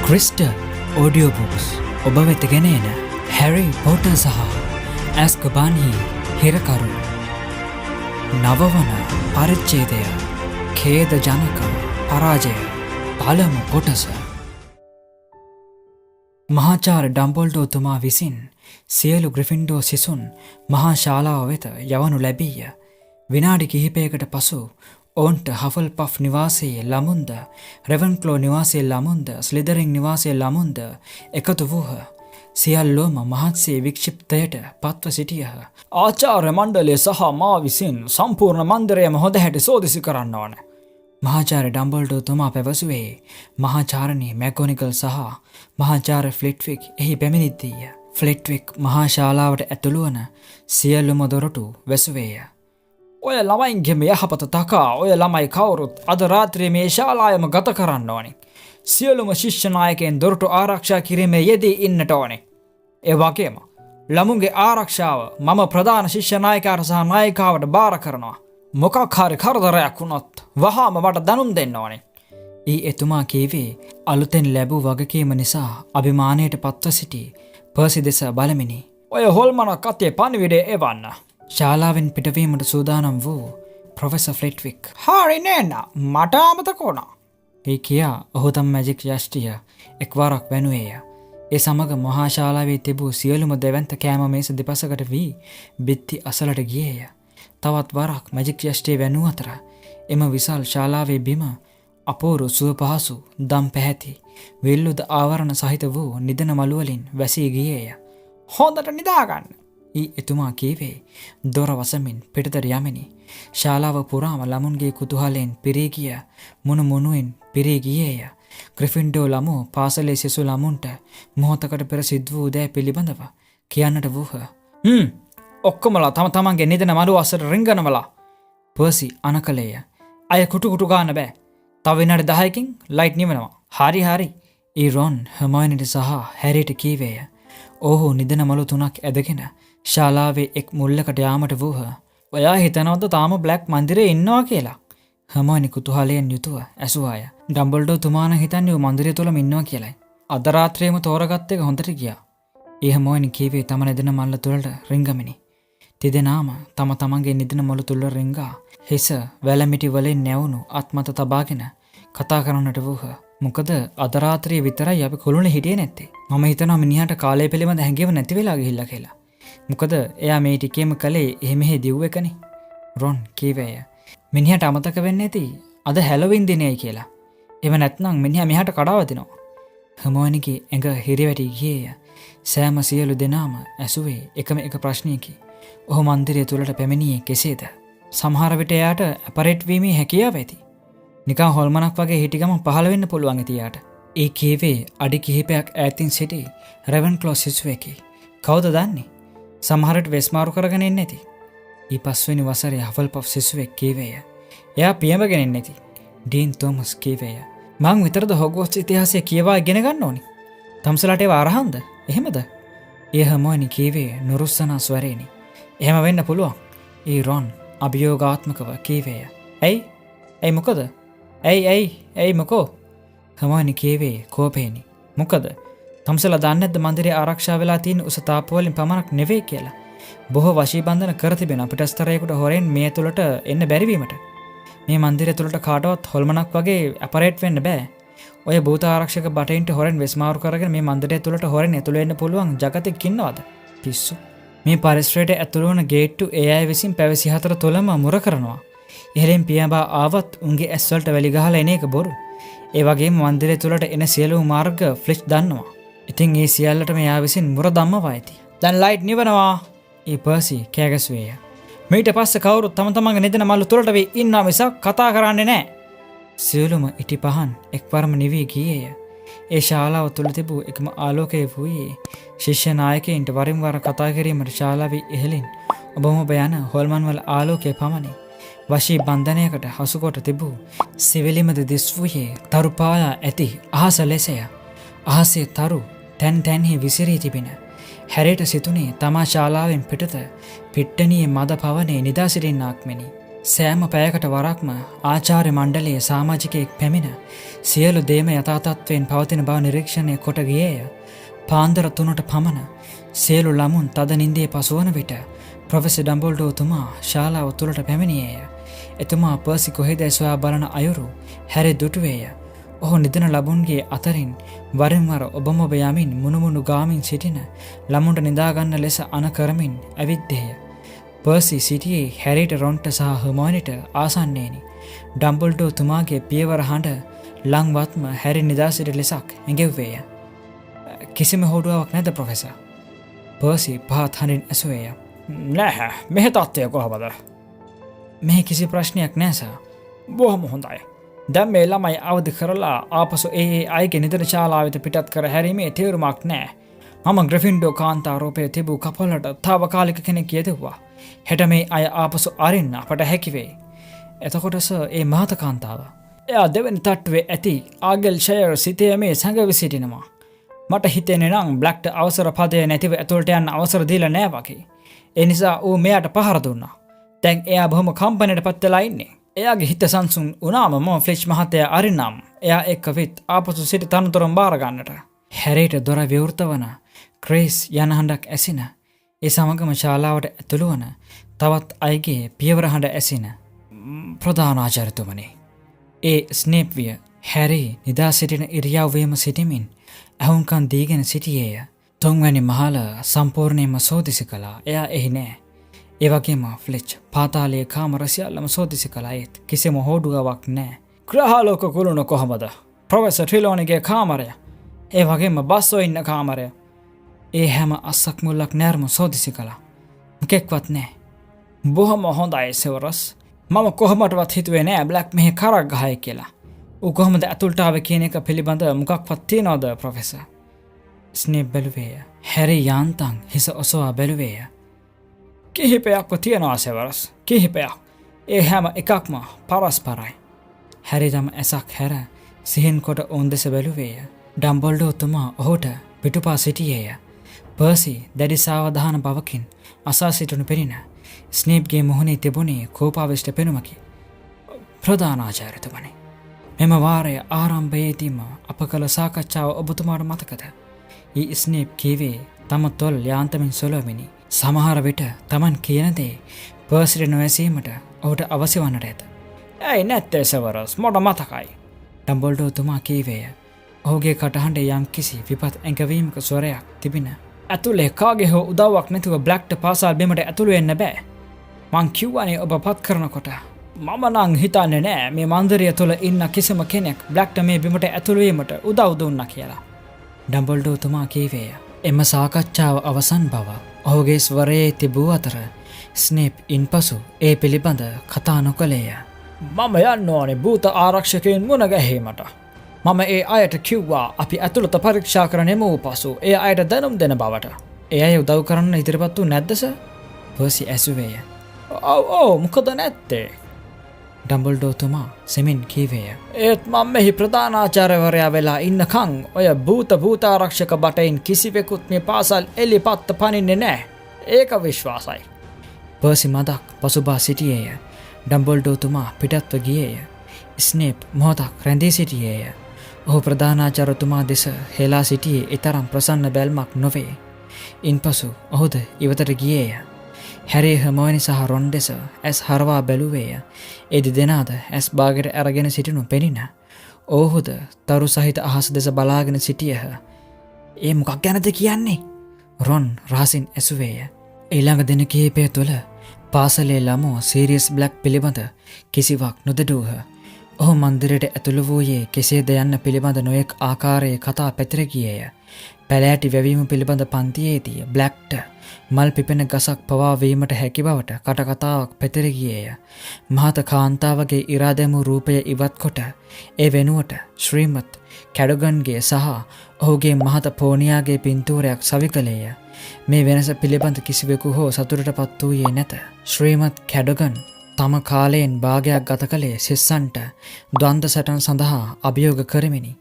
Crystal audio books ඔබ වෙත ගෙන එන හැරි පොටර් සහ ඇස්කබාන්හි හිරකරු නවවන පරිච්ඡේදය ඛේද ජනක පරාජය පළමු කොටස. මහාචාර්ය ඩම්බල්ඩෝ තුමා විසින් සියලු ග්‍රිෆින්ඩෝ සිසුන් මහා ශාලාව වෙත යවනු ලැබීය. විනාඩි කිහිපයකට පසු ඔවුන්ට හෆල්පෆ් නිවාසයේ ළමුන්ද, රෙවන්ක්ලෝ නිවාසයේ ළමුන්ද, ස්ලිදරින් නිවාසයේ ළමුන්ද එකතු වූහ. සියල්ලෝම මහත්සේ වික්ෂිප්තයට පත්ව සිටියහ. ආචාර්ය මණ්ඩලය සහ මා විසින් සම්පූර්ණ මන්දිරයම හොඳ හැටි සෝදිසි කරන්න ඕන. මහාචාර්ය ඩම්බල්ඩෝ තුමා පැවසුවේ මහාචාර්යනී මැගොනිගල් සහ මහාචාර්ය ෆ්ලිට්වික් එහි පැමිණිද්දීය. ෆ්ලිට්වික් මහා ශාලාවට ඇතුළු වන සියලුම දොරටු වැසුවේය. ඔය ළමයින්ගෙම යහපත තකා ඔය ළමයි කවුරුත් අද රාත්‍රියේ මේ ශාලාවම ගත කරන්න ඕනේ. සියලුම ශිෂ්‍ය නායකයන් දොරටු ආරක්ෂා කිරීමේ යෙදී ඉන්නට ඕනේ. ඒ වගේම ළමුන්ගේ ආරක්ෂාව මම ප්‍රධාන ශිෂ්‍ය නායකයාට සහ නායිකාවට බාර කරනවා. මොකක් හරි කරදරයක් වුණොත් වහාම මට දැනුම් දෙන්න ඕනේ. එතුමා කීවේ අලුතෙන් ලැබූ වගකීම නිසා අභිමානයට පත්ව සිටි පර්සි දෙස බලමිනි. ඔය හොල්මනක් අතේ පණිවිඩය එවන්න. ශාලාවෙන් පිටවීමට සූදානම් වූ ප්‍රොෆෙසර් ෆ්ලිට්වික් හරි නේන මට අමතක වුණා. ඒ කියා ඔහු තම මැජික් යෂ්ටිය එක්වරක් වැනුවේය. ඒ සමග මහා ශාලාවේ තිබූ සියලුම දෙවන්ත කෑම මේස දෙපසකට වී බිත්ති අසලට ගියේය. තවත් වරක් මැජික් යෂ්ටිය වැනූ අතර එම විශාල ශාලාවේ බිම අපූරු සුව පහසු දම් පැහැති විල්ලුද ආවරණ සහිත වූ නිදන මළුවලින් වැසී ගියේය. හොඳට නිදාගන්න. එතුමා කීවේ දොර වසමින් පිටතට යමිනි. ශාලාව පුරාම ළමුන්ගේ කුතුහලයෙන් පිරී ගිය මුණුමුණුවෙන් පිරී ගියේය. ග්‍රිෆින්ඩෝ ළමෝ පාසලේ සිසු ළමුන්ට මොහොතකට පෙර සිදු වූ දෑ පිළිබඳව කියන්නට වූහ. ඔක්කොමලා තම තමන්ගේ නිදන මළුව අසට රිංගනවලා. පර්සි අනකලේය. අය කුටු ගාන්න බෑ. තව විනාඩි 10කින් ලයිට් නිවනවා. හරි. රොන් හර්මයිනිට සහ හැරිට කීවේය. ඔහු නිදන මළු 3ක් ඇදගෙන ශාලාවේ එක් මුල්ලකට යාමට වූහ. ඔයා හිතනවද තාම බ්ලැක් මන්දිරේ ඉන්නවා කියලා? හර්මයිනි කුතුහලයෙන් යුතුව ඇසුවාය. ඩම්බල්ඩෝ තුමාන හිතන්නේ ඌ මන්දිරය තුලම ඉන්නවා කියලායි. අද රාත්‍රියේම තෝරගත්ත එක හොඳට ගියා. හර්මයිනි කීවේ තම නිදන මල්ල තුලට රිංගමිනි. තිදෙනාම තම තමන්ගේ නිදන මළු තුල රිංගා හිස වැලමිටි වලින් නැවුණු අත්මත තබාගෙන කතා කරන්නට වූහ. මොකද අද රාත්‍රියේ විතරයි අපි කුළුණේ හිටියේ නැත්තේ. මම හිතනවා මිනිහාට කාලය පිළිබඳ හැඟීම නැති වෙලා ගිහිල්ලා කියලා. මොකද එයා මේ ටිකේම කලේ එහෙ දිව් එකනේ. රොන් කීවේය. මිනිහාට අමතක වෙන්නේ නැති අද හැලොවින් දිනයයි කියලා. එව නැත්නම් මිනිහා මෙහාට කඩාවදිනවා. හර්මයිනිගේ ඇඟ හිරිවැටි ගියේය. සෑම සියලු දෙනාම ඇසුවේ එකම එක ප්‍රශ්නයකි. ඔහු මන්දිරය තුලට පැමිණියේ කෙසේද? සමහර විට එයාට අපරේට් වීමේ හැකියාව ඇති. නිකන් හොල්මනක් වගේ හිටිගම පහළ වෙන්න පුළුවන් ඉතියාට. ඒ කීවේ අඩි කිහිපයක් ඈතින් සිටි රෙවන්ක්ලෝ සිසුවෙකි. කවුද දන්නේ? සමහරට වෙස්මාරු කරගෙන ඉන්නේ නැති. පස්වෙනි වසරේ හෆල්පෆ් සිසුවෙක් කීවේය. එයා පියඹගෙන ඉන්නේ නැති. ඩීන් තෝමස් කීවේය. මං විතරද හොග්වර්ට්ස් ඉතිහාසය කියවා ඉගෙන ගන්න ඕනි. තම්සලාට ඒව අරහන්ද? එහෙමද? හර්මයිනි කීවේ නුරුස්සනා ස්වරේනි. එහෙම වෙන්න පුළුවන්. රොන් අභියෝගාත්මකව කීවේය. ඇයි මොකද? ඇයි මොකෝ? හර්මයිනි කීවේ කෝපේනි. මොකද? තම්සලා දන්නේ නැද්ද මන්දිරය ආරක්ෂා වෙලා තියෙන උස තාප්පු වලින් පමණක් නෙවෙයි කියලා. බොහෝ වශී බන්ධන කර තිබෙන පිටස්තරයෙකුට හොරෙන් මේ තුලට එන්න බැරි වීමට. මේ මන්දිරය තුලට කාටවත් හොල්මනක් වගේ අපරේට් වෙන්න බෑ. ඔය භූත ආරක්ෂක බටයින්ට හොරෙන් වෙස්මාරු කරගෙන මේ මන්දිරය තුලට හොරෙන් ඇතුළු වෙන්න පුළුවන් జగතෙක් ඉන්නවද? පිස්සු. මේ පරිසරයට ඇතුළු වන ගේට්ටු ඒ අය විසින් පැවසි 4 තුලම මුර කරනවා. ඉහළින් පියාඹා ආවත් උන්ගේ ඇස් වලට වැලි ගහලා එන එක බොරු. ඒ වගේම මන්දිරය තුලට එන සියලු මාර්ග ෆ්ලිච් දන්නවා. ඉතින් ඒ සියල්ලටම එයා විසින් මුර දම්මවා ඇති. දැන් ලයිට් නිවනවා. පර්සි කෑගසුවේය. මීට පස්සේ කවුරුත් තම තමන්ගේ නිදන මළු තුලට වී ඉන්නවා මිසක් කතා කරන්නේ නැහැ. සියලුම ඉටි පහන් එක්වරම නිවී ගියේය. ඒ ශාලාව තුල තිබූ එකම ආලෝකය වූයේ ශිෂ්‍ය නායකයින්ට වරින් වර කතා කිරීමට ශාලාවේ ඉහළින් ඔබම බයන හොල්මන් වල ආලෝකය පමණි. වශී බන්ධනයකට හසුකොට තිබූ සිවිලිමද දිස් වූයේ තරු පායා ඇති අහස ලෙසය. අහසේ තරු තැන්හි විසිරී තිබෙන. හැරයට සිතුනේ තමා ශාලාවෙන් පිටත පිට්ටනියේ මද පවනේ නිදා සිටින්නාක් මෙනි. සෑම පැයකට වරක්ම ආචාර්ය මණ්ඩලයේ සාමාජිකයෙක් පැමිණ සියලු දේම යථාතත්වයෙන් පවතින බව නිරීක්ෂණය කොට ගියේය. පාන්දර 3ට පමණ සියලු ළමුන් තද නින්දේ පසුවන විට ප්‍රොෆෙසර් ඩම්බල්ඩෝ තුමා ශාලාව තුළට පැමිණියේය. එතුමා පර්සි කොහෙද සොයා බලන අයුරු හැරි දුටුවේය. ඔහු නිදන ලබුන්ගේ අතරින් වරින් වර ඔබම ඔබ යමින් මුණුමුණු ගාමින් සිටින ළමුන්ට නිදාගන්න ලෙස අන කරමින් ඇවිද්දේය. පර්සි සිටියේ හැරිට රොන්ට සහ හර්මෝනිට ආසන්නේනි. ඩම්බල්ඩෝ තුමාගේ පියවර හඬ ලංවත්ම හැරි නිදා සිටි ලෙසක් ඇඟෙව්වේය. කිසිම හොඩුවාවක් නැද ප්‍රොෆෙසර්? පර්සි පහත් හඬින් ඇසුවේය. නැහැ, මෙහෙ තත්ත්වය කොහොමද? මෙහි කිසි ප්‍රශ්නයක් නෑ සර්. බොහොම හොඳයි. දැන් මේ ළමයි අවදි කරලා ආපසු ඒ අයගේ නිදන ශාලාවෙත පිටත් කර හැරීමේ තේරුමක් නෑ. මම ග්‍රිෆින්ඩෝ කාන්තාරෝපයේ තිබූ කපලට තාවකාලික කෙනෙක් යෙදුවා. හෙට මේ අය ආපසු අරින්න අපට හැකි වෙයි. එතකොට සර් ඒ මහත කාන්තාව එයා දෙවැනි තට්ටුවේ ඇති ආගල් ෂයර් සිතේ මේ සැඟවි සිටිනවා. මට හිතෙන්නේ නම් බ්ලැක්ට අවසර පදය නැතිව ඇතුළට යන්න අවසර දීලා නෑ වගේ. ඒ නිසා ඌ මෙයාට පහර දුන්නා. දැන් එයා බොහොම කම්පනයට පත් වෙලා ඉන්නේ. එයාගේ හිත සංසුන් වුණාම මම ෆ්ලෙච් මහත්තයා අරින්නම්. එයා එක්ක විත් ආපසු සිට තනතුරම් බාර ගන්නට. හැරිට දොර විවෘත වන ක්‍රේස් යන හඬක් ඇසින. ඒ සමගම ශාලාවට ඇතුළු වන තවත් අයගේ පියවර හඬ ඇසින. ප්‍රධානාචාර්යතුමනි. ඒ ස්නේප් විය හැරි නිදා සිටින ඉරියව්වේම සිටිමින් ඇහුම්කන් දීගෙන සිටියේය. තුන්වැනි මහල සම්පූර්ණයෙන්ම සෝදිසි කළා. එයා එහි නෑ. ඒ වගේම ෆ්ලෙච් පාතාලයේ කාමර සියල්ලම සෝදිසි කළා. ඒත් කිසිම හෝඩුවාවක් නෑ. ග්‍රහලෝක කුළුණ කොහමද? ප්‍රොෆෙසර් ට්‍රිලෝනිගේ කාමරය. ඒ වගේම බස්සෝ ඉන්න කාමරය. ඒ හැම අස්සක් මුල්ලක් නෑරම සෝදිසි කළා. මොකෙක්වත් නෑ. බොහොම හොඳයි සෙවරස්. මම කොහොමටවත් හිතුවේ නෑ බ්ලැක් මෙහි කරක් ගහයි කියලා. ඌ කොහොමද ඇතුළට ආවේ කියන එක පිළිබඳ මොකක්වත් තියනවද ප්‍රොෆෙසර්? ස්නේප් බැලුවේය. හැරි යාන්තම් හිස ඔසවා බැලුවේය. කිහිපයක්ව තියනවා සෙවරස්. කිහිපයක්. ඒ හැම එකක්ම පරස්පරයි. හැරි තම ඇසක් හැර සිහින් කොට ඔවුන් දෙස බැලුවේය. ඩම්බල්ඩෝ තුමා ඔහුට පිටුපා සිටියේය. පර්සි දැඩි සාවධාන බවකින් අසා සිටිනු පෙනින ස්නේප්ගේ මුහුණේ තිබුණේ කෝපාවිෂ්ඨ පෙනුමකි. ප්‍රධානාචාර්යතුමනි, මෙම වාරය ආරම්භයේදීම අප කළ සාකච්ඡාව ඔබතුමාට මතකද? ඊ ස්නේප් කීවේ තම තොල් යාන්තමින් සොලවමිනි. සමහර විට තමන් කියන දේ පර්සිට නොවැසීමට ඔහුට අවශ්‍ය වන්නට ඇත. ඇයි නැත්තේ සෙවරස්, මට මතකයි. ඩම්බල්ඩෝ තුමා කීවේය. ඔහුගේ කටහඬේ යම් කිසි විපත් ඇඟවීමක ස්වරයක් තිබින. ඇතුලේ කාගේ හෝ උදව්වක් නැතුව බ්ලැක්ට පාසල් බිමට ඇතුළු වෙන්න බෑ. මං කිව්වනේ ඔබ පත් කරනකොට. මම නම් හිතන්නේ නෑ මේ මන්දිරය තුළ ඉන්න කිසිම කෙනෙක් බ්ලැක්ට මේ බිමට ඇතුළු වීමට උදව් දුන්නා කියලා. ඩම්බල්ඩෝ තුමා කීවේය. එම සාකච්ඡාව අවසන් බව ඔහුගේ ස්වරයේ තිබූ අතර ස්නේප් ඉන්පසු ඒ පිළිබඳ කතා නොකළේය. මම යන්න ඕනේ භූත ආරක්ෂකයන් මුණ ගැහිමට. මම ඒ අයට කිව්වා අපි ඇතුළත පරීක්ෂා කරන්නෙමු පසු ඒ අයට දැනුම් දෙන බවට. ඒ අය උදව් කරන්න ඉදිරිපත් වූ නැද්ද සර්? පර්සි ඇසුවේය. ඔව් මොකද නැත්තේ? ඩම්බල්ඩෝ තුමා සෙමින් කීවේය. ඒත් මම මෙහි ප්‍රධානාචාර්යවරයා වෙලා ඉන්නකන් ඔය භූත ආරක්ෂක බටයින් කිසිවෙකුත් මේ පාසල් එලිපත්ත පනින්නේ නැහැ. ඒක විශ්වාසයි. පර්සි මදක් පසුබා සිටියේය. ඩම්බල්ඩෝ තුමා පිටත්ව ගියේය. ස්නේප් මොහොතක් රැඳී සිටියේය. ඔහු ප්‍රධානාචාර්යතුමා දෙස හෙලා සිටියේ ඊතරම් ප්‍රසන්න බැල්මක් නොවේ. ඉන්පසු ඔහුද ඉවතට ගියේය. හැරි හර්මෝනි සහ රොන් දෙස ඇස් හරවා බැලුවේය. ඒ දෙදෙනාද ඇස් බාගෙට අරගෙන සිටිනු පෙනින. ඔහුද තරු සහිත අහස දෙස බලාගෙන සිටියහ. ඒ මොකක් ගැනද කියන්නේ? රොන් රහසින් ඇසුවේය. ඊළඟ දින කිහිපය තුළ පාසලේ ළමුව සීරියස් බ්ලැක් පිළිබඳ කිසිවක් නොදැඩූහ. ඔහු මන්දිරයට ඇතුළු වූයේ කෙසේද යන්න පිළිබඳ නොයෙක් ආකාරයේ කතා පැතිර ගියේය. පැලෑටි වැවීම පිළිබඳ පන්තියේදී බ්ලැක්ට මල් පිපෙන ගසක් පවා වීමට හැකි බවට කටකතාවක් පැතිර ගියේය. මහත කාන්තාවගේ ඉරාදැමු රූපය ඉවත් කොට ඒ වෙනුවට ශ්‍රීමත් කැඩගන්ගේ සහ ඔහුගේ මහත පෝනියාගේ පින්තූරයක් සවි කළේය. මේ වෙනස පිළිබඳ කිසිවෙකු හෝ සතුටට පත් වූයේ නැත. ශ්‍රීමත් කැඩගන් තම කාලයෙන් භාගයක් ගත කළේ සිස්සන්ට ද්වන්ද සටන් සඳහා අභියෝග කරමිනි.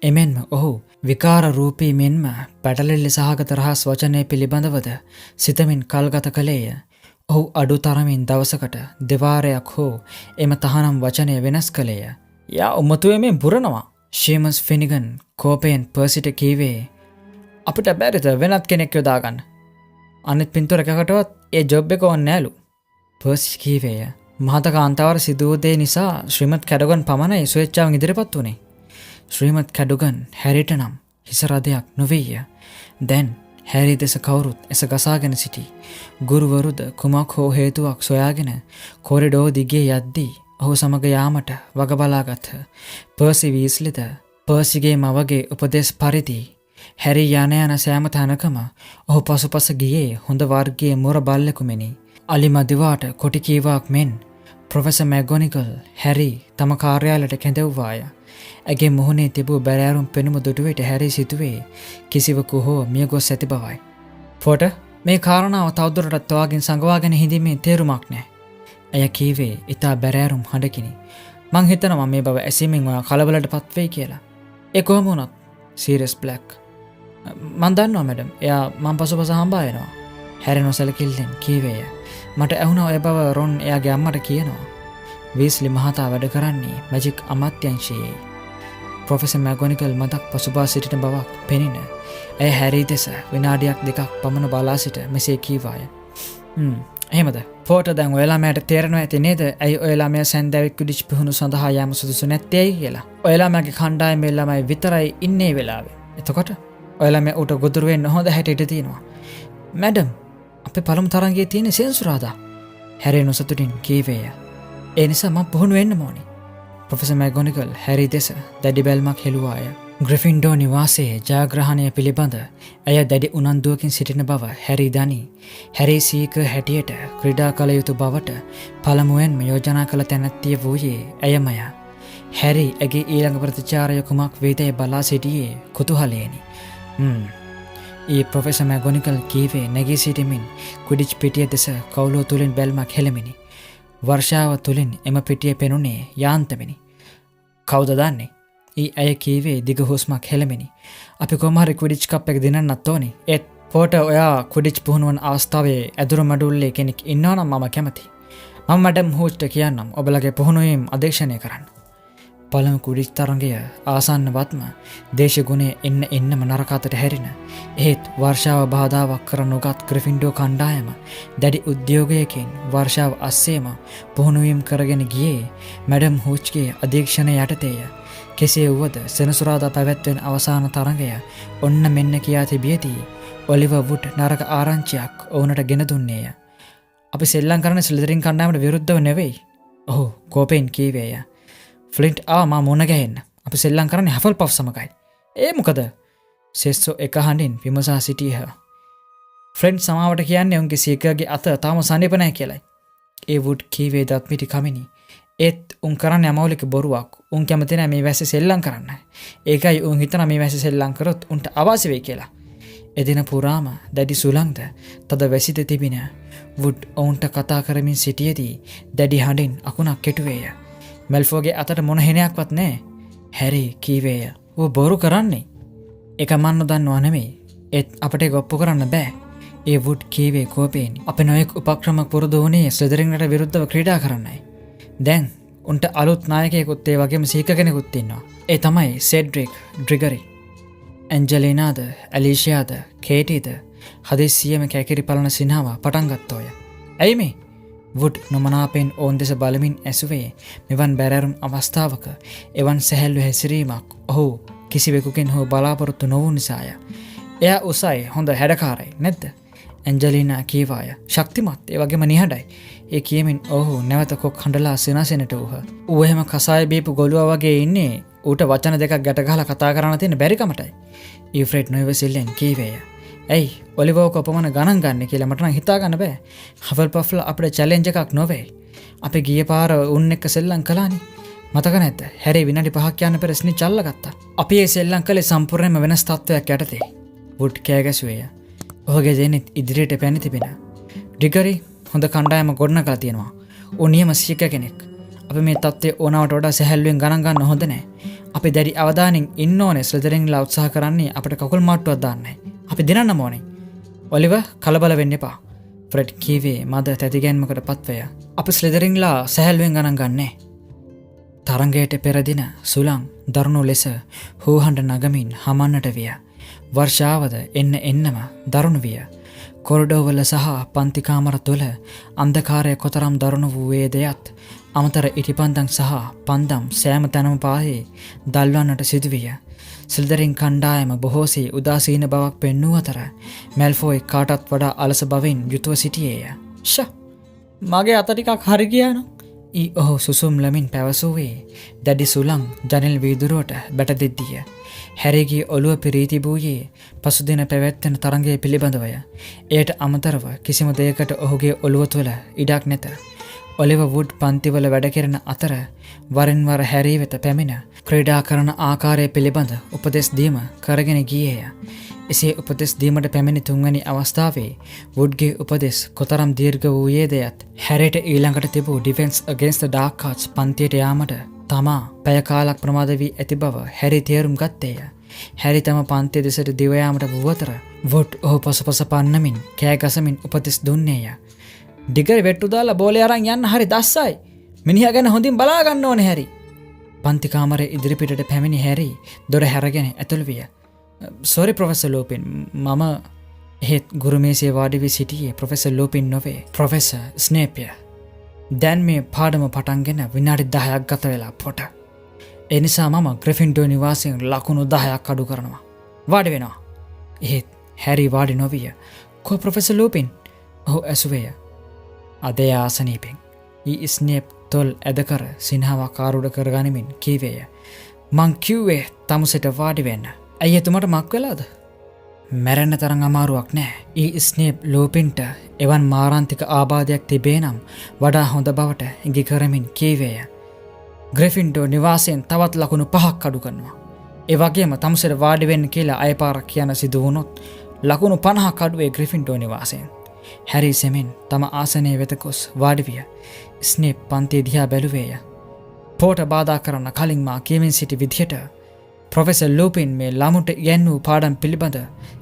එමෙන්ම ඔහු විකාර රූපී මෙන්ම පැටලෙල්ලි සහගත රහස් වචනය පිළිබඳවද සිතමින් කල්ගත කළේය. ඔහු අඩු තරමින් දවසකට දෙවාරයක් හෝ එම තහනම් වචනය වෙනස් කළේය. යා උමතුවේ මේ බුරනවා. ෂීමස් ෆිනිගන් කෝපයෙන් පර්සිට කීවේ අපිට බැරිද වෙනත් කෙනෙක් යොදාගන්න. අනිත් පින්තූර එකකටවත් ඒ ජොබ් එක ඕනේ නෑලු. පර්සි කීවේය. මහත කාන්තාවර සිදුවූ දේ නිසා ශ්‍රීමත් කැඩුගන් පමණයි ස්වේච්ඡාවෙන් ඉදිරිපත් වුණේ. ශ්‍රීමත් කැඩුගන් හැරිට නම් හිස රදයක් නොවේය. දැන් හැරි දෙස කවුරුත් එස ගසාගෙන සිටි. ගුරුවරුද කුමක් හෝ හේතුවක් සොයාගෙන කොරිඩෝ දිගේ යද්දී ඔහු සමග යාමට වග බලාගත්හ. පර්සි වීස්ලිද පර්සිගේ මවගේ උපදෙස් පරිදි හැරි යන සෑම තැනකම ඔහු පසුපස ගියේ හොඳ වර්ගයේ මුර බල්ලෙකුමෙනි. අලි මදිවාට කොටි කීවාක් මෙන් ප්‍රොෆෙසර් මැගොනිගල් හැරි තම කාර්යාලයට කැඳවුවාය. ඇගේ මුහුණේ තිබූ බැරෑරුම් පෙනුම දුටුවිට හැරි සිතුවේ කිසිවකු හෝ මියගොස් ඇති බවයි. ෆොට මේ කාරණාව තවදුරටත් ඔයාගෙන් සංගවාගෙන හිඳීමේ තේරුමක් නෑ. ඇය කීවේ ඉතා බැරෑරුම් හඬකිනි. මං හිතනවා මේ බව ඇසීමෙන් ඔයා කලබලට පත්වෙයි කියලා. ඒ කොහොම වුණත් සීරියස් බ්ලැක්. මන් දන්නවා මැඩම්. එයා මං පසුපස හම්බා වෙනවා. හැරි නොසැලකිල්ලෙන් කීවේය. මට ඇහුණා ඔය බව රොන් එයාගේ අම්මට කියනවා. වීස්ලි මහතා වැඩ කරන්නේ මැජික් අමාත්‍යංශයේ. ප්‍රොෆෙසර් මැගොනිගල් මතක් පසුබා සිටින බවක් පෙනින. ඇය හැරි දෙස විනාඩියක් දෙකක් පමණ බලා සිට මෙසේ කීවාය. එහෙමද? ෆෝට දැන් ඔයලා මට තේරෙනවා ඇති නේද? ඇයි ඔයලා මේ සැන්දෑවේ ක්විඩිච් පුහුණු සඳහා යාම සුදුසු නැත්තේ කියලා. ඔයලා මගේ කණ්ඩායමේ ළමයි විතරයි ඉන්නේ වෙලාවේ. එතකොට ඔයලා මේ උට ගොදුරු වෙන්න හොඳ හැටියට තියෙනවා. මැඩම් අපේ පළමු තරංගයේ තියෙන සෙන්සුරාදා. හැරි නොසතුටින් කීවේය. ඒ නිසා මම පුහුණු වෙන්න ඕනේ. ප්‍රොෆෙසර් මැගොනිගල් හැරි දෙස දැඩි බැල්මක් හෙළුවාය. ග්‍රිෆින්ඩෝ නිවාසයේ ජයග්‍රහණය පිළිබඳ ඇය දැඩි උනන්දුවකින් සිටින බව හැරි දනී. හැරි සීක හැටියට ක්‍රීඩා කළ යුතු බවට පළමුවෙන්ම යෝජනා කළ තැනැත්තිය වූයේ ඇයමය. හැරි ඇගේ ඊළඟ ප්‍රතිචාරය කුමක් වේදැයි බලා සිටියේ කුතුහලයෙනි. ඒ ප්‍රොෆෙසර් මැගොනිගල් කීවේ නැගී සිටිමින් ක්විඩිච් පිටිය දෙස කවුලුව තුලින් බැල්මක් හෙළමිනි. වර්ෂාව තුලින් එම පිටිය පෙනුනේ යාන්තමිනි. කවුද දන්නේ? ඊ ඇය කීවේ දිග හුස්මක් හෙළමිනි. අපි කොහොම හරි ක්විඩිච් කප් එක දිනන්නත් ඕනි. ඒත් ෆෝට ඔයා ක්විඩිච් පුහුණුවන අවස්ථාවේ ඇදුරු මඩුල්ලේ කෙනෙක් ඉන්නවා නම් මම කැමතියි. මම මැඩම් හූච්ට කියන්නම් ඔබලගේ පුහුණුවීම් අධීක්ෂණය කරන්න. පළමු ක්විඩිච් තරඟය ආසන්නවත්ම දේශගුණයේ එන්නම නරක අතට හැරින. එහෙත් වර්ෂාව බාධාවක් කර නොගත් ග්‍රිෆින්ඩෝ කණ්ඩායම දැඩි උද්‍යෝගයකින් වර්ෂාව අස්සේම පුහුණුවීම් කරගෙන ගියේ මැඩම් හූච්ගේ අධීක්ෂණය යටතේය. කෙසේ වුවද සෙනසුරාදා පැවැත්වෙන අවසාන තරඟය ඔන්න මෙන්න කියා තිබියදී ඔලිවර් වුඩ් නරක ආරංචියක් ඔවුනට ගෙන දුන්නේය. අපි සෙල්ලම් කරන ස්ලිදරින් කණ්ඩායමට විරුද්ධව නෙවෙයි. ඔහු කෝපෙන් කීවේය. ෆ්ලින්ට් මා මුණ ගැහෙන්න. අපි සෙල්ලම් කරන්නේ හෆල්පෆ් සමගයි. ඒ මොකද? සෙස්සෝ එක හඬින් විමසා සිටියහ. ෆ්ලින්ට් සමාවට කියන්නේ උන්ගේ සීකර්ගේ අත තාම සනීප නැහැ කියලයි. ඒ වුඩ් කීවේ දත් මිටි කමිනි. ඒත් උන් කරන්නේ අමෞලික බොරුවක්. උන් කැමති නැහැ මේ වැස්සේ සෙල්ලම් කරන්න. ඒකයි උන් හිතන මේ වැස්සේ සෙල්ලම් කරොත් උන්ට අවාසි වෙයි කියලා. එදින පුරාම දැඩි සුළංද තද වැසිත තිබින වුඩ් ඔවුන්ට කතා කරමින් සිටියේදී දැඩි හඬින් අකුණක් කෙටුවේය. මෙල්ෆෝගේ අතට මොන හෙනයක්වත් නැහැ. හැරි කීවේය. ඌ බොරු කරන්නේ. ඒක මන් නොදන්නවා නෙමෙයි. ඒත් අපිට ඒක ඔප්පු කරන්න බෑ. ඒ වුඩ් කීවේ කෝපයෙන්. අපි නොයෙක් උපක්‍රම පුරුදු වුණේ ස්ලිදරින්ට විරුද්ධව ක්‍රීඩා කරන්නයි. දැන් උන්ට අලුත් නායකයෙකුත් ඒ වගේම සීක කෙනෙකුත් ඉන්නවා. ඒ තමයි සෙඩ්රික් ඩ්‍රිගරි. ඇන්ජලිනාද ඇලිෂියාද කේටිද හදිස්සියම කැකිරි පලන සිනහව පටන් ගත්තෝය. ඇයි මේ? වුඩ් නොමනාපෙන් ඔවුන් දෙස බලමින් ඇසුවේ මෙවන් බැරෑරුම් අවස්ථාවක එවන් සැහැල්ලු හැසිරීමක් ඔහු කිසිවෙකුකින් හෝ බලාපොරොත්තු නොවූ නිසාය. එයා උසයි හොඳ හැඩකාරයි නැද්ද? ඇන්ජලිනා කීවාය. ශක්තිමත් ඒ වගේම නිහඬයි. ඒ කියමින් ඔහු නැවත කොක් හඬලා සිනාසෙනට වූහ. ඌ එහෙම කසාය බීපු ගොළුවා වගේ ඉන්නේ ඌට වචන දෙකක් ගැට ගහලා කතා කරන්න තියෙන බැරිකමටයි. ඊෆ්‍රෙඩ් නොයවසිල්ලෙන් කීවේය. ඇයි ඔලිවර් කොපමණ ගණන් ගන්න කියලා මට නම් හිතා ගන්න බෑ. හෆල්පෆ්ලා අපේ චැලෙන්ජ් එකක් නොවේ. අපි ගිය පාර උන් එක්ක සෙල්ලම් කළානේ. මතක නැද්ද? හැරි විනාඩි 5ක් යන පෙර ස්නිච් අල්ලගත්තා. අපි ඒ සෙල්ලම් කළේ සම්පූර්ණයෙන්ම වෙනස් තත්වයක් යටතේ. වුඩ් කෑගැසුවේය. ඔහුගේ දෙනෙත් ඉදිරියට පැන තිබෙන. ඩ්‍රිගරි හොඳ කණ්ඩායම ගොඩනගලා තියෙනවා. ඌ නියම සීක කෙනෙක්. අපි මේ තත්ත්වය ඕනවට වඩා සැහැල්ලුවෙන් ගණන් ගන්න හොඳ නැහැ. අපි දැඩි අවධානයෙන් ඉන්න ඕනේ. ස්ලිදරින්ලා උත්සාහ කරන්නේ අපිට කකුල් මාට්ටුවක් දාන්නයි. අපි දිනන්නම ඕනේ. ඔලිවර් කලබල වෙන්න එපා. ෆ්‍රෙඩ් කීවේ මද තැතිගැන්මකට පත්වය. අප ස්ලිදරින්ලා සැහැල්ුවෙන් ගණන් ගන්නේ. තරංගයට පෙරදින සුළං දරුණු ලෙස හූහඬ නගමින් හමන්නට විය. වර්ෂාවද එන්නම දරුණු විය. කොරිඩෝවල සහ පන්තිකාමර තුළ අන්ධකාරය කොතරම් දරුණු වූයේ දෙයත් අමතර ඉටිපන්දම් සහ පන්දම් සෑම තැනම පාහේ දල්වන්නට සිදුවිය. සිල්දරින් කණ්ඩායම බොහෝසේ උදාසීන බවක් පෙන්වූ අතර මැල්ෆෝයි කාටත් වඩා අලස බවින් යුතුව සිටියේය. ෂ! මගේ අත ටිකක් හරි ගියා නෝ. ඔහු සුසුම් ලමින් පැවසුවේ දැඩි සුළං ජනෙල් වීදුරුවට බැටදෙද්දිය. හැරිගේ ඔළුව පිරී තිබූයේ පසුදින පැවැත්වෙන තරංගය පිළිබඳවය. එයට අමතරව කිසිම දෙයකට ඔහුගේ ඔළුව තුළ ඉඩක් නැත. ඔලිව වුඩ් පන්තිවල වැඩ කෙරෙන අතර වරින් වර හැරී වෙත පැමිණ ක්‍රීඩා කරන ආකාරය පිළිබඳ උපදෙස් දීම කරගෙන ගියේය. එසේ උපදෙස් දීමට පැමිණි තුන්වැනි අවස්ථාවේ වුඩ්ගේ උපදෙස් කොතරම් දීර්ඝ වූයේ දෙයත් හැරිට ඊළඟට තිබූ ඩිෆෙන්ස් අගේන්ස්ට් ද ඩාර්ක් ආර්ට්ස් පන්තියට යාමට තමා පැය කාලක් ප්‍රමාද වී ඇති බව හැරි තේරුම් ගත්තේය. හැරි තම පන්තිය දෙසට දිව යාමට වූ අතර වුඩ් ඔහු පසුපස පන්නමින් කෑ ගසමින් උපදෙස් දුන්නේය. ඩිගරි වෙට්ටු දාලා බෝලේ අරන් යන්න හරි දස්සයි. මිනිහා ගැන හොඳින් බලා ගන්න ඕනේ හැරි. පන්ති කාමරේ ඉදිරිපිටට පැමිණි හැරි දොර හැරගෙන ඇතුළු විය. සෝරි ප්‍රොෆෙසර් ලූපින් මම එහෙත් ගුරුමේසේ වාඩි වී සිටියේ ප්‍රොෆෙසර් ලූපින් නොවේ ප්‍රොෆෙසර් ස්නේප්ය. දැන් මේ පාඩම පටන්ගෙන විනාඩි 10ක් ගත වෙලා පොට. ඒ නිසා මම ග්‍රිෆින්ඩෝ නිවාසයෙන් ලකුණු 10ක් අඩු කරනවා. වාඩි වෙනවා. එහෙත් හැරි වාඩි නොවිය. කො ප්‍රොෆෙසර් ලූපින්? ඔහු ඇසුවේය. අදේ ආසනීපෙන්. ස්නේප් තොල් ඇදකර සිනහාවක් ආරූඪ කරගනිමින් කීවේය. මං කිව්වේ තමුසෙට වාඩි වෙන්න. ඇයි එතුමට මක් වෙලාද? මැරෙන්න තරම් අමාරුවක් නෑ. ස්නේප් ලූපින්ට එවන් මාරාන්තික ආබාධයක් තිබේ නම් වඩා හොඳ බවට ඉඟි කරමින් කීවේය. ග්‍රිෆින්ඩෝ නිවාසයෙන් තවත් ලකුණු 5ක් අඩු කරනවා. ඒ වගේම තමුසෙට වාඩි වෙන්න කියලා අයපාරක් කියන සිදු වුණොත් ලකුණු 50ක් අඩුවේ ග්‍රිෆින්ඩෝ නිවාසයෙන්. හැරි සෙමින් තම ආසනයේ වෙත ගොස් වාඩි විය. ස්නේප් පන්තිය දිහා බැලුවේය. පොට බාධා කරන්න කලින් මා කියමින් සිටි විදිහට ප්‍රොෆෙසර් ලූපින් මේ ළමුන්ට ඉගැන්වූ පාඩම් පිළිබඳ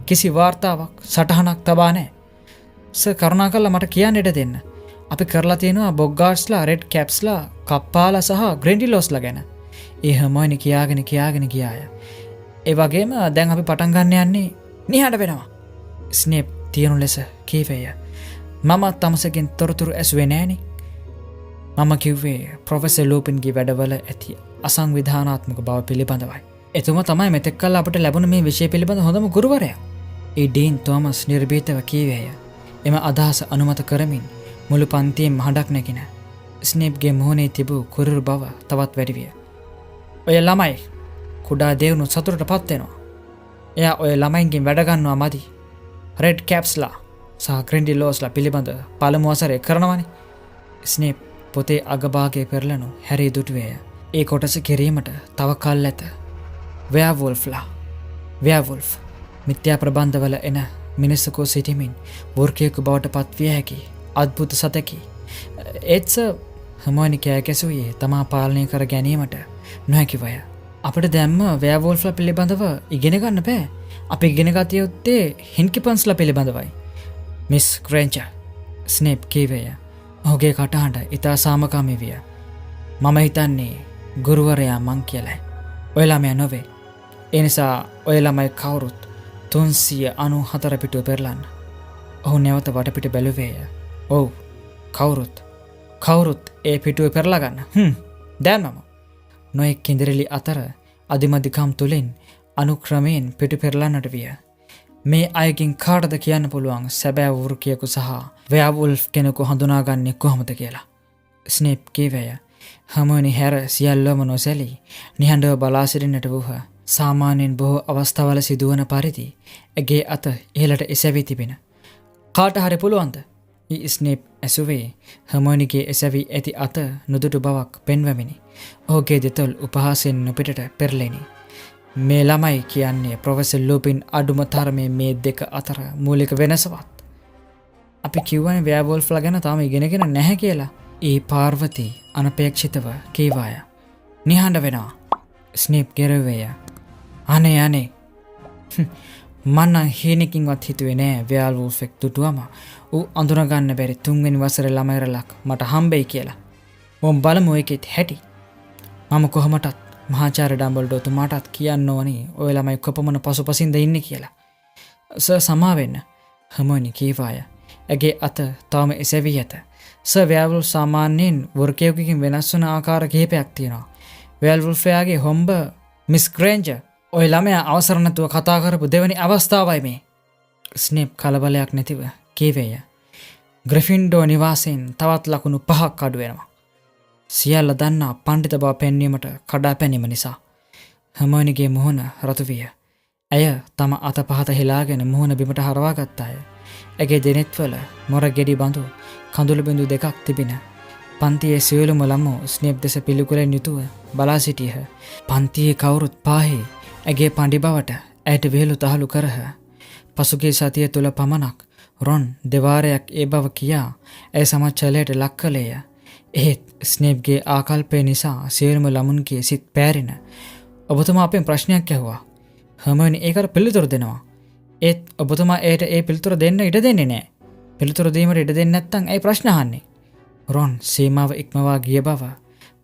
කිසි වාර්තාවක් සටහනක් තබා නැහැ. සර් කරුණාකරලා මට කියන්න ඉඩ දෙන්න. අපි කරලා තියෙනවා බොග්ගාර්ඩ්ස්ලා, රෙඩ් කැප්ස්ලා, කප්පාලා සහ ග්‍රෙන්ඩිලෝස්ලා ගැන. ඒ හැමෝයිනි කියාගෙන ගියාය. ඒ වගේම දැන් අපි පටන් ගන්න යන්නේ නිහඬ වෙනවා. ස්නේප් තියුණු ලෙස කීවේය. මම තමසකින් තොරතුරු ඇසුවේ නෑනේ. මම කිව්වේ ප්‍රොෆෙසර් ලූපින්ගේ වැඩවල ඇති අසංවිධානාත්මක බව පිළිබඳවයි. එතුමා තමයි මෙතෙක් කල් අපට ලැබුණ මේ විෂය පිළිබඳ හොඳම ගුරුවරයා. ඒ ඩීන් තෝමස් නිර්භීතව කීවේය. එම අදහස අනුමත කරමින් මුළු පන්තියෙන් හඬක් නැගින ස්නේප්ගේ මුහුණේ තිබූ කුරුරු බව තවත් වැඩි විය. ඔය ළමයි කුඩා දේවුණු සතුටටපත් වෙනවා. එයා ඔය ළමයින්ගෙන් වැඩ ගන්නවා මදි. රෙඩ් කැප්ස්ලා සහ ග්‍රෙන්ඩිලෝස්ලා පිළිබඳ පළමු වසරේ කරනවනේ. ස්නේප් පොතේ අගභාගයේ පෙරළනු හැරී දුටුවේය. ඒ කොටස කිරීමට තව කල් ඇත. වෙයාවුල්ෆ් මිත්‍යා ප්‍රබන්ධවල එන මිනිස්සුකෝ සිටිමින් වෘකයෙකු බවට පත්විය හැකි අද්භුත සතකි. ඒත් හර්මෝනි කෑ ගැසුවේ තමා පාලනය කර ගැනීමට නොහැකිවය. අපිට දැම්ම වෙයාවුල්ෆ්ලා පිළිබඳව ඉගෙන ගන්න බෑ. අපි ඉගෙන ගත යුත්තේ හින්කිපන්ස්ලා පිළිබඳවයි. මිස් ග්‍රේන්ජර් ස්නේප් කීවේය. ඔහුගේ කටහඬ ඉතා සාමකාමී විය. මම හිතන්නේ ගුරුවරයා මං කියලයි. ඔය ළමයා නොවේ. ඒ නිසා ඔය ළමයි කවුරුත් 394 පිටුව පෙරලන්න. ඔහු නැවත වටපිට බැලුවේය. ඔව් කවුරුත් ඒ පිටුව පෙරලා ගන්න. දැන් මම නොයෙක් කිඳිරිලි අතර අදිමදිකම් තුලින් අනුක්‍රමයෙන් පිටු පෙරලන්නට විය. මේ අයකින් කාටද කියන්න පුළුවන් සැබෑ වෘකයෙකු සහ වෙයාවුල්ෆ් කෙනෙකු හඳුනාගන්නේ කොහොමද කියලා? ස්නේප් කීවේය. හර්මෝනි හැර සියල්ලම නොසැලී නිහඬව බලා සිටින්නට වූහ. සාමාන්‍යයෙන් බොහෝ අවස්ථාවල සිදුවන පරිදි ඇගේ අත ඉහළට එසවී තිබෙන. කාට හරි පුළුවන්ද? ස්නේප් ඇසුවේ හර්මෝනිගේ එසවී ඇති අත නුදුටු බවක් පෙන්වමිනි. ඔහුගේ දෙතොල් උපහාසයෙන් නොපිටට පෙරලෙනි. මේ ළමයි කියන්නේ ප්‍රොෆෙසර් ලූපින් අඩුම තරමේ මේ දෙක අතර මූලික වෙනසවත්. අපි කියවනේ වෙයාවුල්ෆ්ලා ගැන තාම ඉගෙනගෙන නැහැ කියලා. ඒ පාර්වතී අනපේක්ෂිතව කීවාය. නිහඬ වෙනවා. ස්නේප් ගෙරුවේය. අනේ මන්නම් හීනකින්වත් හිතුවේ නෑ වෙයාල්වුල්ෆ් එක් දුටුවම ඌ අඳුනගන්න බැරි 3 වෙනි වසරේ ළමයිරලක් මට හම්බෙයි කියලා. මොම් බලමු ඒකෙත් හැටි. මම කොහොමටත් මහාචාර්ය ඩම්බල්ඩෝ තුමාටත් කියන්න ඕනි ඔය ළමයි කොපමණ පසුපසින්ද ඉන්නේ කියලා. සර් සමා වෙන්න. හර්මෝනි කීවාය. ඇගේ අත තවම එසවී ඇත. සර් වෙයාල්වුල්ෆ් සාමාන්‍යයෙන් වර්කයෙකුකින් වෙනස් වන ආකාර කිහිපයක් තියෙනවා. වෙයාල්වුල්ෆ් එයාගේ හොම්බ මිස් ග්‍රේන්ජර් ඔය ළමයා අවසර නැතුව කතා කරපු දෙවැනි අවස්ථාවයි මේ. ස්නේප් කලබලයක් නැතිව කීවේය. ග්‍රිෆින්ඩෝ නිවාසයෙන් තවත් ලකුණු 5ක් අඩු වෙනවා. සියල්ල දන්නා පඬිත බව පෙන්වීමට කඩා පැනීම නිසා. හර්මෝනිගේ මුහුණ රතු විය. ඇය තම අත පහත හෙලාගෙන මුහුණ බිමට හරවා ගත්තාය. ඇගේ දෙනෙත්වල මොර ගෙඩි බඳු කඳුළු බිඳු දෙකක් තිබින. පන්තියේ සියලුම ළමෝ ස්නේප් දෙස පිළිකුලෙන් යුතුව බලා සිටියහ. පන්තියේ කවුරුත් පාහේ ඇගේ පඬි බවට ඇයට විහිළු තහළු කරහ. පසුගිය සතිය තුල පමණක් රොන් දෙවාරයක් ඒ බව කියා ඇය සමච්චලයට ලක් කළේය. එහෙත් ස්නේප්ගේ ආකල්පය නිසා සියලුම ළමුන්ගේ සිත් පෑරින. ඔබතුමා අපෙන් ප්‍රශ්නයක් ඇහුවා. හර්මෝනි ඒකට පිළිතුරු දෙනවා. ඒත් ඔබතුමා එයට ඒ පිළිතුරු දෙන්න ඉඩ දෙන්නේ නැහැ. පිළිතුරු දීමට ඉඩ දෙන්නේ නැත්නම් ඇයි ප්‍රශ්න අහන්නේ? රොන් සීමාව ඉක්මවා ගිය බව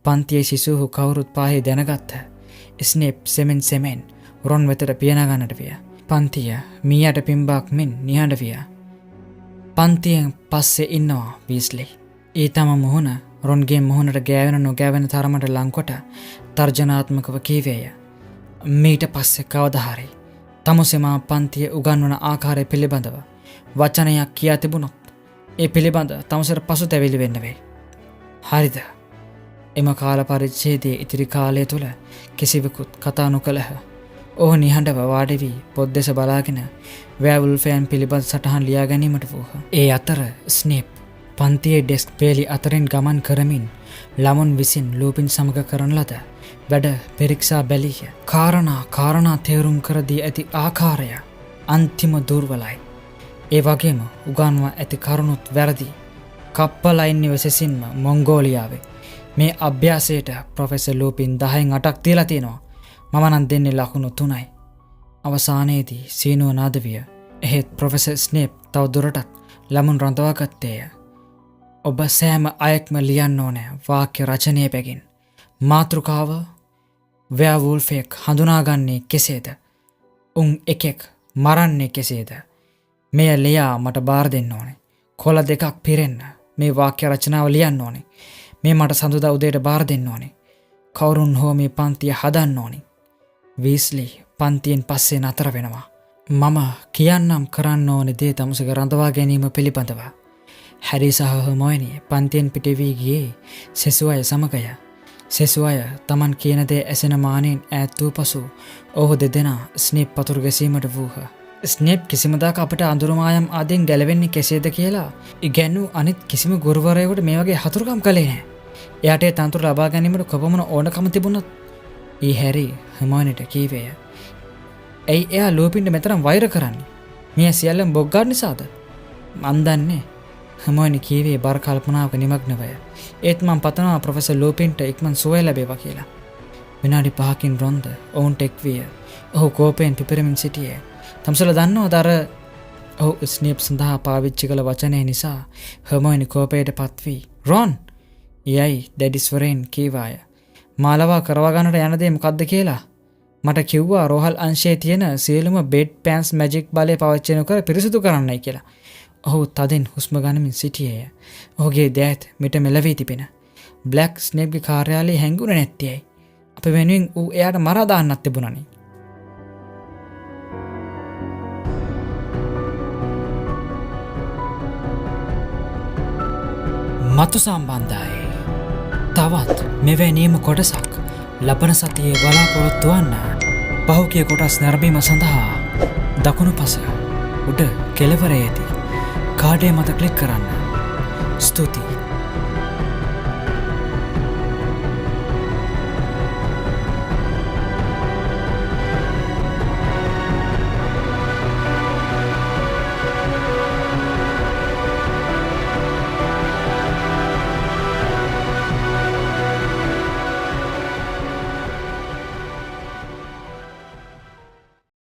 පන්තියේ සිසුහු කවුරුත් පාහේ දැනගත්ත. ස්නේප් සෙමෙන් රොන් වෙතට පියනගන්නට විය. පන්තිය මීයට පිම්බාක් මෙන් නිහඬ විය. පන්තියෙන් පස්සේ ඉන්නවා වීස්ලි. ඒ තම මුහුණ රොන්ගේ මුහුණට ගෑවෙන නොගෑවෙන තරමට ලංකොට තර්ජනාත්මකව කීවේය. මීට පස්සේ කවදා හරි තමුසෙමා පන්තිය උගන්වන ආකාරය පිළිබඳව වචනයක් කියා තිබුණොත් ඒ පිළිබඳ තමුසට පසුතැවිලි වෙන්න වෙයි. හරිද? එම කාල පරිච්ඡේදයේ ඉතිරි කාලය තුල කිසිවෙකුත් කතා නොකළහ. ඔහු නිහඬව වාඩි වී පොත් දෙස බලාගෙන වෙයාවුල්ෆයන් පිළිබඳ සටහන් ලියා ගැනීමට වූහ. ඒ අතර ස්නේප් පන්තියේ ඩෙස්ක් පේලි අතරින් ගමන් කරමින් ළමුන් විසින් ලූපින් සමග කරන ලද වැඩ පරීක්ෂා බැලීය. කාරණා තේරුම් කර දී ඇති ආකාරය අන්තිම දුර්වලයි. ඒ වගේම උගන්වා ඇති කරුණුත් වැරදි. කප්පලයින් නිවසෙසින්ම මොංගෝලියාවේ මේ අභ්‍යාසයට ප්‍රොෆෙසර් ලූපින් 10න් 8ක් තියලා තියෙනවා. මම නම් දෙන්නේ ලකුණු 3යි. අවසානයේදී සීනුව නාද විය. එහෙත් ප්‍රොෆෙසර් ස්නේප් තව දුරටත් ළමුන් රඳවා ගත්තේය. ඔබ සෑම අයෙක්ම ලියන්න ඕනේ වාක්‍ය රචනය පැගින්. මාතෘකාව වෙයාවුල්ෆ් එක් හඳුනාගන්නේ කෙසේද? උන් එකෙක් මරන්නේ කෙසේද? මෙය ලියා මට බාර දෙන්න ඕනේ. කොළ දෙකක් පිරෙන්න මේ වාක්‍ය රචනාව ලියන්න ඕනේ. මේ මට සඳුදා උදේට බාර දෙන්න ඕනේ. කවුරුන් හෝ මේ පන්තිය හදන්න ඕනේ. වීස්ලි පන්තියෙන් පස්සේ නතර වෙනවා. මම කියන්නම් කරන්න ඕනේ දේ තමුසේක රඳවා ගැනීම පිළිබඳව. හැරි සහ හර්මෝනි පන්තියෙන් පිට වී ගියේ සෙසු අය සමගය. සෙසු අය Taman කියන දේ ඇසෙන මානෙන් ඈත් වූ පසු ඔහු දෙදෙනා ස්නේප් පතුරු ගැසීමට වූහ. ස්නේප් කිසිමදාක අපිට අඳුරු මායම් ආදීන් ගැලවෙන්නේ කෙසේද කියලා ඉගැන්වූ අනිත් කිසිම ගුරුවරයෙකුට මේ වගේ හතුරුකම් කළේ නැහැ. එයාට ඒ තනතුර ලබා ගැනීමට කොපමණ ඕනකම තිබුණත් ඊ හැරි හර්මෝනිට කීවේය. ඇයි එයා ලූපින්ට මෙතරම් වෛර කරන්නේ? මේ සියල්ලම බොග්ගාඩ් නිසාද? මන් දන්නේ. හර්මෝනි කීවේ බර කල්පනාවක නිමග්නවය. ඒත් මම පතනවා ප්‍රොෆෙසර් ලූපින්ට ඉක්මන් සුවය ලැබේවා කියලා. විනාඩි 5කින් රොන්ද ඔවුන්ට එක් විය. ඔහු කෝපයෙන් පිපිරමින් සිටියේ. තම්සල දන්නවද අර ඔහු ස්නේප් සඳහා පාවිච්චි කළ වචනය නිසා හර්මෝනි කෝපයට පත් වී රොන් යයි දැඩි ස්වරයෙන් කීවාය. මාලවා කරවා ගන්නට යන දේ මොකද්ද කියලා මට කිව්වා රෝහල් අංශයේ තියෙන සියලුම බෙඩ් පෑන්ස් මැජික් බලය පාවිච්චි නොකර පිරිසිදු කරන්නයි කියලා. ඔහු තදින් හුස්ම ගනිමින් සිටියේය. ඔහුගේ දෑත් මිට මෙලවී තිබෙන. බ්ලැක් ස්නේප්ගේ කාර්යාලයේ හැංගුණ නැත්තේයි. අප වෙනුවෙන් ඌ එයාට මරා දාන්නත් තිබුණානේ. මතු සම්බන්ධයි. තවත් මෙවැනිම කොටසක් ලබන සතියේ බලාපොරොත්තු වන්න. පහුගිය කොටස් නැරඹීම සඳහා දකුණු පස උඩ කෙළවරේදී කාඩේ මත ක්ලික් කරන්න. ස්තුතියි.